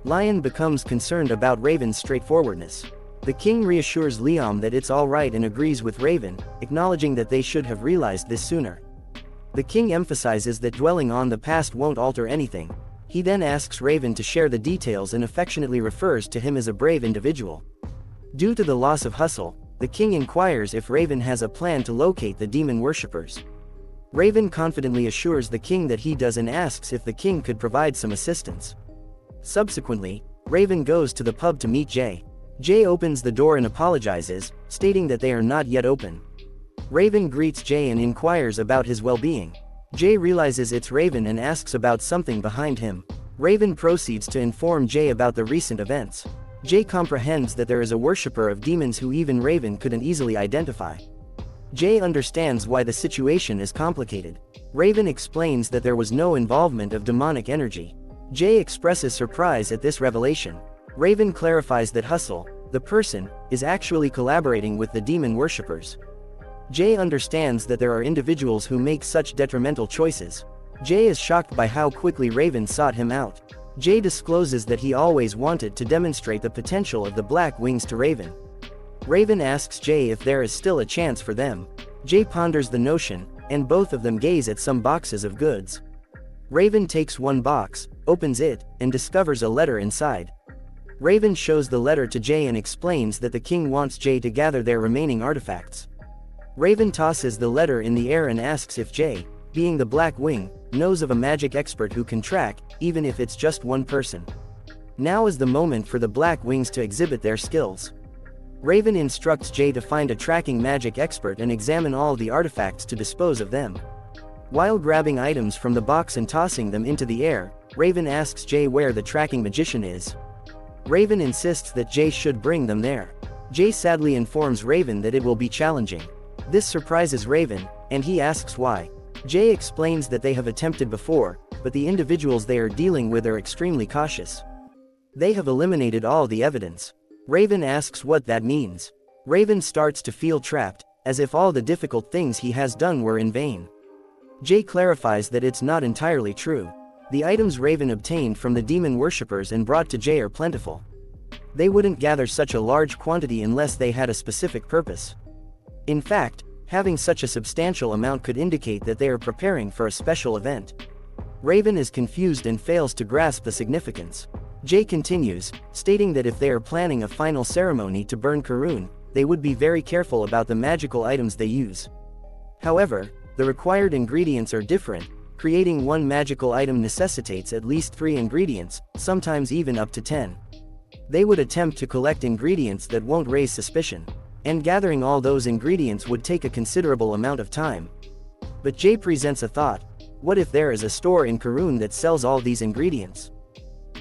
[SPEAKER 1] Lion becomes concerned about Raven's straightforwardness. The king reassures Liam that it's alright and agrees with Raven, acknowledging that they should have realized this sooner. The king emphasizes that dwelling on the past won't alter anything. He then asks Raven to share the details and affectionately refers to him as a brave individual. Due to the loss of Hustle, the king inquires if Raven has a plan to locate the demon worshippers. Raven confidently assures the king that he does and asks if the king could provide some assistance. Subsequently, Raven goes to the pub to meet Jay. Jay opens the door and apologizes, stating that they are not yet open. Raven greets Jay and inquires about his well-being. Jay realizes it's Raven and asks about something behind him. Raven proceeds to inform Jay about the recent events. Jay comprehends that there is a worshipper of demons who even Raven couldn't easily identify. Jay understands why the situation is complicated. Raven explains that there was no involvement of demonic energy. Jay expresses surprise at this revelation. Raven clarifies that Hustle, the person, is actually collaborating with the demon worshippers. Jay understands that there are individuals who make such detrimental choices. Jay is shocked by how quickly Raven sought him out. Jay discloses that he always wanted to demonstrate the potential of the Black Wings to Raven. Raven asks Jay if there is still a chance for them. Jay ponders the notion, and both of them gaze at some boxes of goods. Raven takes one box, opens it, and discovers a letter inside. Raven shows the letter to Jay and explains that the king wants Jay to gather their remaining artifacts. Raven tosses the letter in the air and asks if Jay, being the Black Wing, knows of a magic expert who can track, even if it's just one person. Now is the moment for the Black Wings to exhibit their skills. Raven instructs Jay to find a tracking magic expert and examine all the artifacts to dispose of them. While grabbing items from the box and tossing them into the air, Raven asks Jay where the tracking magician is. Raven insists that Jay should bring them there. Jay sadly informs Raven that it will be challenging. This surprises Raven, and he asks why. Jay explains that they have attempted before, but the individuals they are dealing with are extremely cautious. They have eliminated all the evidence. Raven asks what that means. Raven starts to feel trapped, as if all the difficult things he has done were in vain. Jay clarifies that it's not entirely true. The items Raven obtained from the demon worshippers and brought to Jay are plentiful. They wouldn't gather such a large quantity unless they had a specific purpose. In fact, Having such a substantial amount could indicate that they are preparing for a special event. Raven is confused and fails to grasp the significance. Jay continues, stating that if they are planning a final ceremony to burn Karun, they would be very careful about the magical items they use. However, the required ingredients are different. Creating one magical item necessitates at least 3 ingredients, sometimes even up to 10. They would attempt to collect ingredients that won't raise suspicion, and gathering all those ingredients would take a considerable amount of time. But Jay presents a thought: what if there is a store in Karun that sells all these ingredients?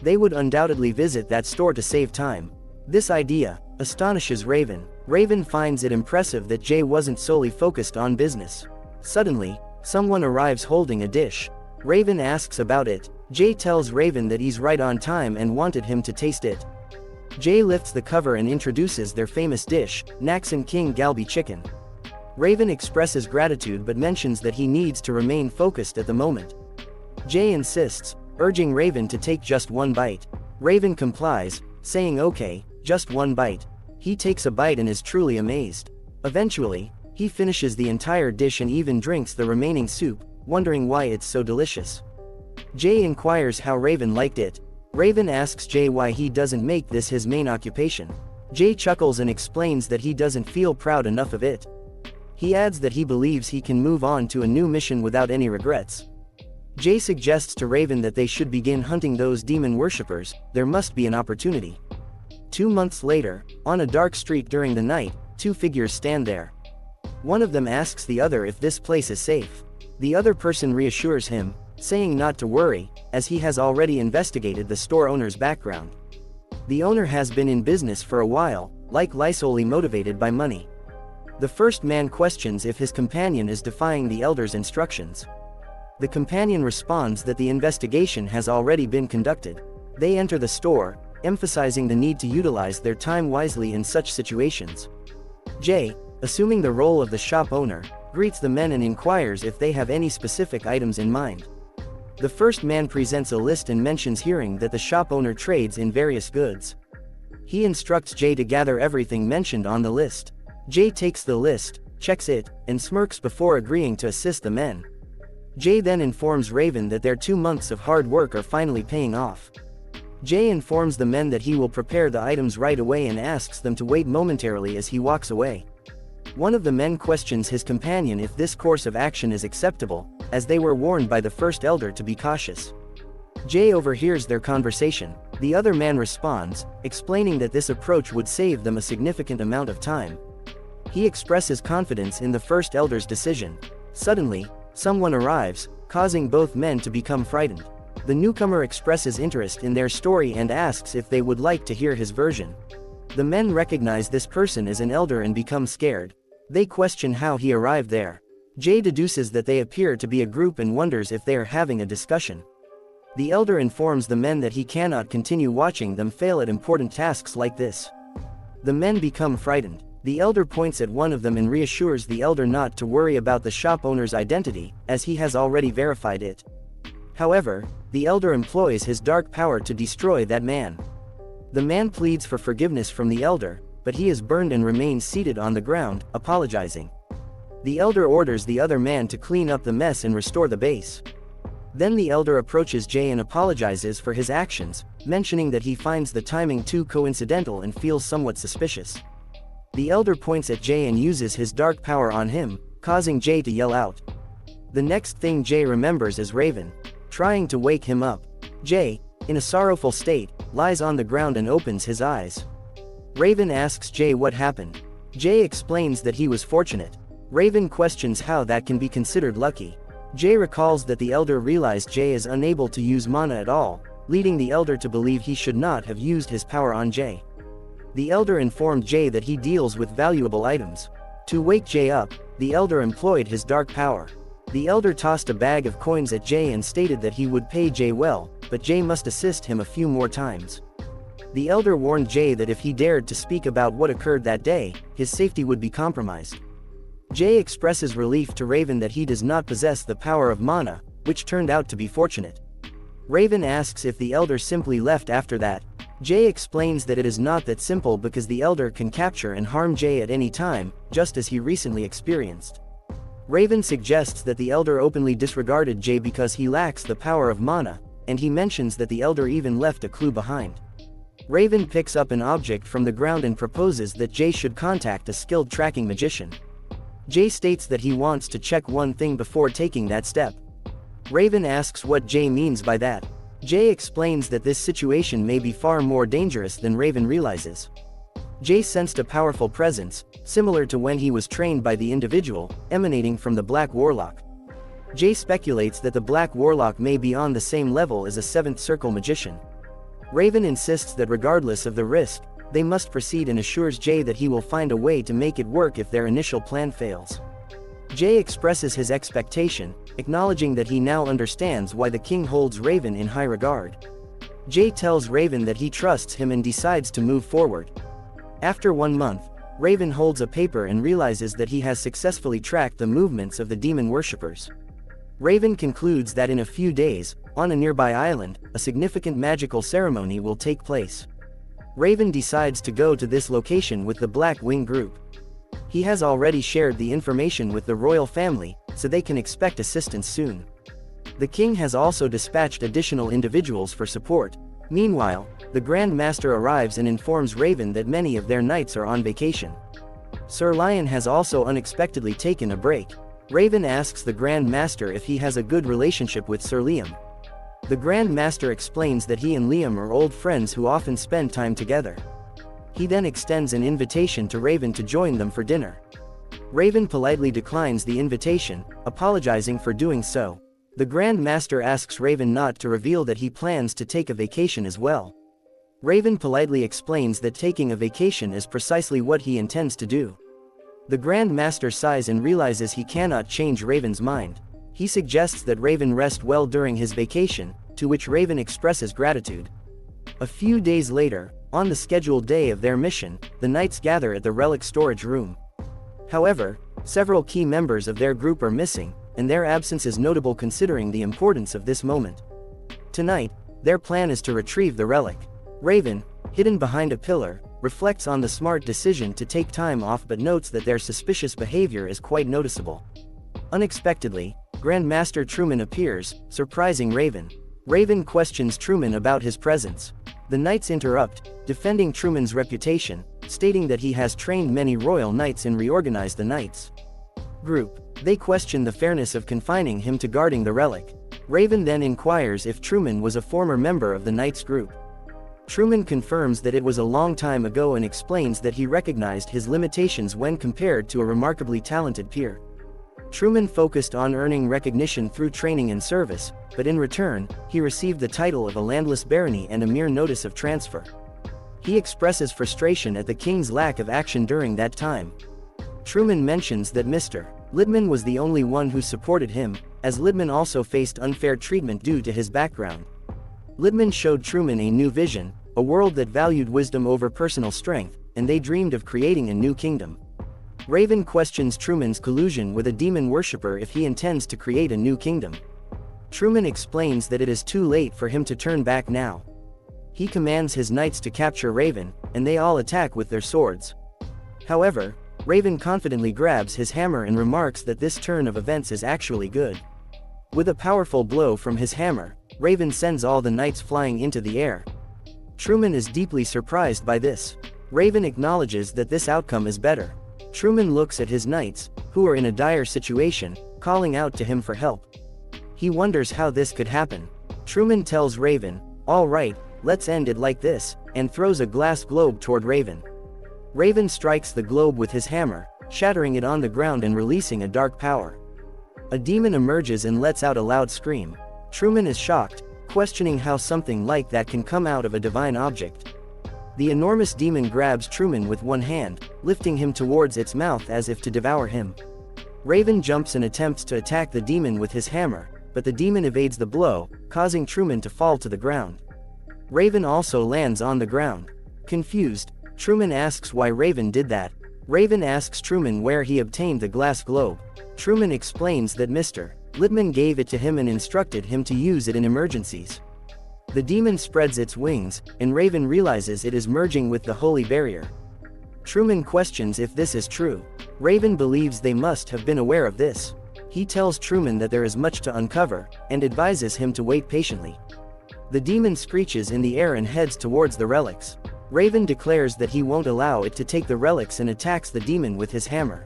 [SPEAKER 1] They would undoubtedly visit that store to save time. This idea astonishes Raven. Raven finds it impressive that Jay wasn't solely focused on business. Suddenly, someone arrives holding a dish. Raven asks about it. Jay tells Raven that he's right on time and wanted him to taste it. Jay lifts the cover and introduces their famous dish, Naxon King Galbi chicken. Raven expresses gratitude but mentions that he needs to remain focused at the moment. Jay insists, urging Raven to take just one bite. Raven complies, saying okay, just one bite. He takes a bite and is truly amazed. Eventually, he finishes the entire dish and even drinks the remaining soup, wondering why it's so delicious. Jay inquires how Raven liked it. Raven asks Jay why he doesn't make this his main occupation. Jay chuckles and explains that he doesn't feel proud enough of it. He adds that he believes he can move on to a new mission without any regrets. Jay suggests to Raven that they should begin hunting those demon worshippers. There must be an opportunity. 2 months later, on a dark street during the night, 2 figures stand there. One of them asks the other if this place is safe. The other person reassures him, saying not to worry, as he has already investigated the store owner's background. The owner has been in business for a while, likely solely motivated by money. The first man questions if his companion is defying the elder's instructions. The companion responds that the investigation has already been conducted. They enter the store, emphasizing the need to utilize their time wisely in such situations. Jay, assuming the role of the shop owner, greets the men and inquires if they have any specific items in mind. The first man presents a list and mentions hearing that the shop owner trades in various goods. He instructs Jay to gather everything mentioned on the list. Jay takes the list, checks it, and smirks before agreeing to assist the men. Jay then informs Raven that their 2 months of hard work are finally paying off. Jay informs the men that he will prepare the items right away and asks them to wait momentarily as he walks away. One of the men questions his companion if this course of action is acceptable, as they were warned by the first elder to be cautious. Jay overhears their conversation. The other man responds, explaining that this approach would save them a significant amount of time. He expresses confidence in the first elder's decision. Suddenly, someone arrives, causing both men to become frightened. The newcomer expresses interest in their story and asks if they would like to hear his version. The men recognize this person as an elder and become scared. They question how he arrived there. Jay deduces that they appear to be a group and wonders if they are having a discussion. The elder informs the men that he cannot continue watching them fail at important tasks like this. The men become frightened. The elder points at one of them and reassures the elder not to worry about the shop owner's identity, as he has already verified it. However, the elder employs his dark power to destroy that man. The man pleads for forgiveness from the elder, but he is burned and remains seated on the ground, apologizing. The elder orders the other man to clean up the mess and restore the base. Then the elder approaches Jay and apologizes for his actions, mentioning that he finds the timing too coincidental and feels somewhat suspicious. The elder points at Jay and uses his dark power on him, causing Jay to yell out. The next thing Jay remembers is Raven, trying to wake him up. Jay, in a sorrowful state, lies on the ground and opens his eyes. Raven asks Jay what happened. Jay explains that he was fortunate. Raven questions how that can be considered lucky. Jay recalls that the elder realized Jay is unable to use mana at all, leading the elder to believe he should not have used his power on Jay. The elder informed Jay that he deals with valuable items. To wake Jay up, the elder employed his dark power. The elder tossed a bag of coins at Jay and stated that he would pay Jay well, but Jay must assist him a few more times. The elder warned Jay that if he dared to speak about what occurred that day, his safety would be compromised. Jay expresses relief to Raven that he does not possess the power of mana, which turned out to be fortunate. Raven asks if the elder simply left after that. Jay explains that it is not that simple because the Elder can capture and harm Jay at any time, just as he recently experienced. Raven suggests that the Elder openly disregarded Jay because he lacks the power of mana, and he mentions that the Elder even left a clue behind. Raven picks up an object from the ground and proposes that Jay should contact a skilled tracking magician. Jay states that he wants to check one thing before taking that step. Raven asks what Jay means by that. Jay explains that this situation may be far more dangerous than Raven realizes. Jay sensed a powerful presence, similar to when he was trained by the individual, emanating from the Black Warlock. Jay speculates that the Black Warlock may be on the same level as a Seventh Circle magician. Raven insists that regardless of the risk, they must proceed and assures Jay that he will find a way to make it work if their initial plan fails. Jay expresses his expectation, acknowledging that he now understands why the king holds Raven in high regard. Jay tells Raven that he trusts him and decides to move forward. After 1 month, Raven holds a paper and realizes that he has successfully tracked the movements of the demon worshippers. Raven concludes that in a few days, on a nearby island, a significant magical ceremony will take place. Raven decides to go to this location with the Black Wing group. He has already shared the information with the royal family, so they can expect assistance soon. The king has also dispatched additional individuals for support. Meanwhile, the Grand Master arrives and informs Raven that many of their knights are on vacation. Sir Lion has also unexpectedly taken a break. Raven asks the Grand Master if he has a good relationship with Sir Liam. The Grand Master explains that he and Liam are old friends who often spend time together. He then extends an invitation to Raven to join them for dinner. Raven politely declines the invitation, apologizing for doing so. The Grand Master asks Raven not to reveal that he plans to take a vacation as well. Raven politely explains that taking a vacation is precisely what he intends to do. The Grand Master sighs and realizes he cannot change Raven's mind. He suggests that Raven rest well during his vacation, to which Raven expresses gratitude. A few days later, on the scheduled day of their mission, the knights gather at the Relic storage room. However, several key members of their group are missing, and their absence is notable considering the importance of this moment. Tonight, their plan is to retrieve the relic. Raven, hidden behind a pillar, reflects on the smart decision to take time off but notes that their suspicious behavior is quite noticeable. Unexpectedly, Grand Master Truman appears, surprising Raven. Raven questions Truman about his presence. The knights interrupt, defending Truman's reputation, stating that he has trained many royal knights and reorganized the knights group. They question the fairness of confining him to guarding the relic. Raven then inquires if Truman was a former member of the knights group. Truman confirms that it was a long time ago and explains that he recognized his limitations when compared to a remarkably talented peer. Truman focused on earning recognition through training and service, but in return, he received the title of a landless barony and a mere notice of transfer. He expresses frustration at the king's lack of action during that time. Truman mentions that Mr. Litman was the only one who supported him, as Litman also faced unfair treatment due to his background. Litman showed Truman a new vision, a world that valued wisdom over personal strength, and they dreamed of creating a new kingdom. Raven questions Truman's collusion with a demon worshipper if he intends to create a new kingdom. Truman explains that it is too late for him to turn back now. He commands his knights to capture Raven, and they all attack with their swords. However, Raven confidently grabs his hammer and remarks that this turn of events is actually good. With a powerful blow from his hammer, Raven sends all the knights flying into the air. Truman is deeply surprised by this. Raven acknowledges that this outcome is better. Truman looks at his knights, who are in a dire situation, calling out to him for help. He wonders how this could happen. Truman tells Raven, "All right, let's end it like this," and throws a glass globe toward Raven. Raven strikes the globe with his hammer, shattering it on the ground and releasing a dark power. A demon emerges and lets out a loud scream. Truman is shocked, questioning how something like that can come out of a divine object. The enormous demon grabs Truman with one hand, lifting him towards its mouth as if to devour him. Raven jumps and attempts to attack the demon with his hammer, but the demon evades the blow, causing Truman to fall to the ground. Raven also lands on the ground. Confused, Truman asks why Raven did that. Raven asks Truman where he obtained the glass globe. Truman explains that Mr. Litman gave it to him and instructed him to use it in emergencies. The demon spreads its wings, and Raven realizes it is merging with the holy barrier. Truman questions if this is true. Raven believes they must have been aware of this. He tells Truman that there is much to uncover, and advises him to wait patiently. The demon screeches in the air and heads towards the relics. Raven declares that he won't allow it to take the relics and attacks the demon with his hammer.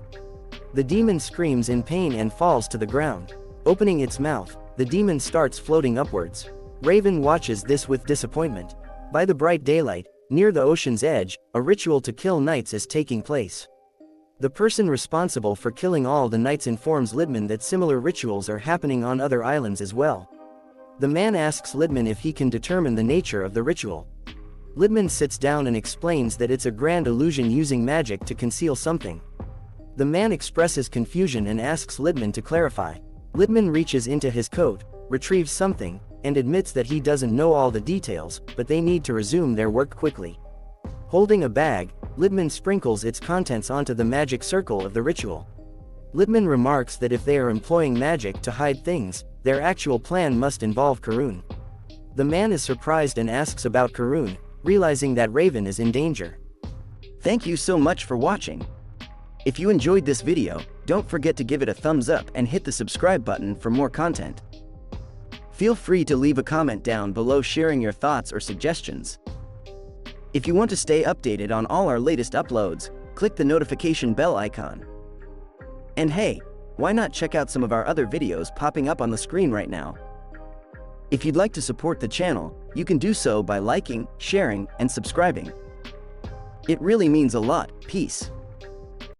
[SPEAKER 1] The demon screams in pain and falls to the ground. Opening its mouth, the demon starts floating upwards. Raven watches this with disappointment. By the bright daylight, near the ocean's edge, a ritual to kill knights is taking place. The person responsible for killing all the knights informs Litman that similar rituals are happening on other islands as well. The man asks Litman if he can determine the nature of the ritual. Litman sits down and explains that it's a grand illusion using magic to conceal something. The man expresses confusion and asks Litman to clarify. Litman reaches into his coat, retrieves something, and admits that he doesn't know all the details, but they need to resume their work quickly. Holding a bag, Litman sprinkles its contents onto the magic circle of the ritual. Litman remarks that if they are employing magic to hide things, their actual plan must involve Karun. The man is surprised and asks about Karun, realizing that Raven is in danger.
[SPEAKER 2] Thank you so much for watching. If you enjoyed this video, don't forget to give it a thumbs up and hit the subscribe button for more content. Feel free to leave a comment down below sharing your thoughts or suggestions. If you want to stay updated on all our latest uploads, click the notification bell icon. And hey, why not check out some of our other videos popping up on the screen right now? If you'd like to support the channel, you can do so by liking, sharing, and subscribing. It really means a lot. Peace.